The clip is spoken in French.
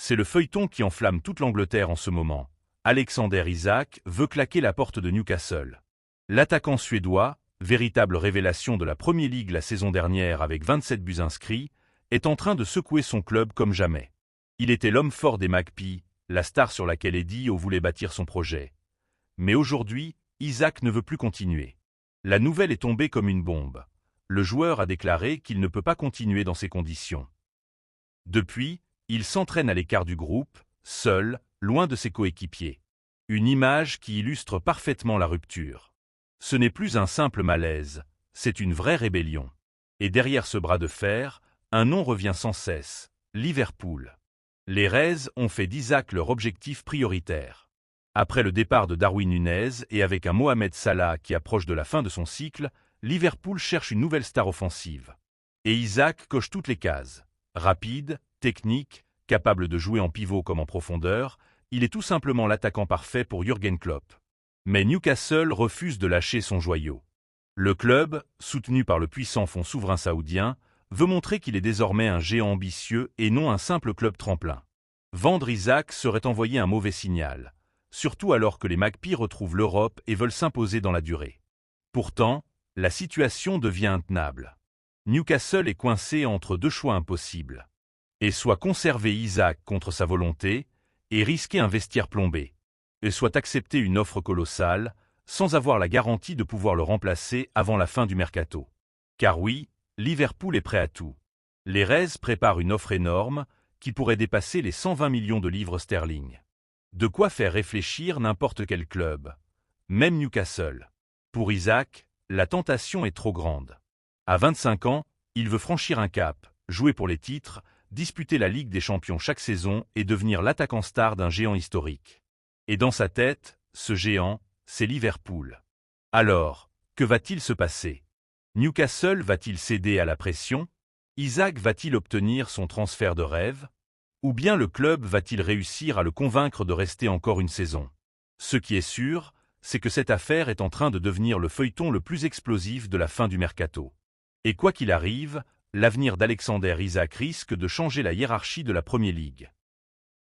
C'est le feuilleton qui enflamme toute l'Angleterre en ce moment. Alexander Isak veut claquer la porte de Newcastle. L'attaquant suédois, véritable révélation de la Premier League la saison dernière avec 27 buts inscrits, est en train de secouer son club comme jamais. Il était l'homme fort des Magpies, la star sur laquelle Eddie Howe voulait bâtir son projet. Mais aujourd'hui, Isak ne veut plus continuer. La nouvelle est tombée comme une bombe. Le joueur a déclaré qu'il ne peut pas continuer dans ces conditions. Depuis, il s'entraîne à l'écart du groupe, seul, loin de ses coéquipiers. Une image qui illustre parfaitement la rupture. Ce n'est plus un simple malaise, c'est une vraie rébellion. Et derrière ce bras de fer, un nom revient sans cesse, Liverpool. Les Reds ont fait d'Isak leur objectif prioritaire. Après le départ de Darwin Núñez et avec un Mohamed Salah qui approche de la fin de son cycle, Liverpool cherche une nouvelle star offensive. Et Isak coche toutes les cases. Rapide, technique, capable de jouer en pivot comme en profondeur, il est tout simplement l'attaquant parfait pour Jürgen Klopp. Mais Newcastle refuse de lâcher son joyau. Le club, soutenu par le puissant fonds souverain saoudien, veut montrer qu'il est désormais un géant ambitieux et non un simple club tremplin. Vendre Isak serait envoyer un mauvais signal, surtout alors que les Magpies retrouvent l'Europe et veulent s'imposer dans la durée. Pourtant, la situation devient intenable. Newcastle est coincé entre deux choix impossibles. Et soit conserver Isak contre sa volonté et risquer un vestiaire plombé, et soit accepter une offre colossale sans avoir la garantie de pouvoir le remplacer avant la fin du mercato. Car oui, Liverpool est prêt à tout. Les Reds préparent une offre énorme qui pourrait dépasser les 120 millions de livres sterling. De quoi faire réfléchir n'importe quel club, même Newcastle. Pour Isak, la tentation est trop grande. À 25 ans, il veut franchir un cap, jouer pour les titres, disputer la Ligue des Champions chaque saison et devenir l'attaquant star d'un géant historique. Et dans sa tête, ce géant, c'est Liverpool. Alors, que va-t-il se passer? Newcastle va-t-il céder à la pression? Isak va-t-il obtenir son transfert de rêve? Ou bien le club va-t-il réussir à le convaincre de rester encore une saison? Ce qui est sûr, c'est que cette affaire est en train de devenir le feuilleton le plus explosif de la fin du mercato. Et quoi qu'il arrive, l'avenir d'Alexander Isak risque de changer la hiérarchie de la Premier League.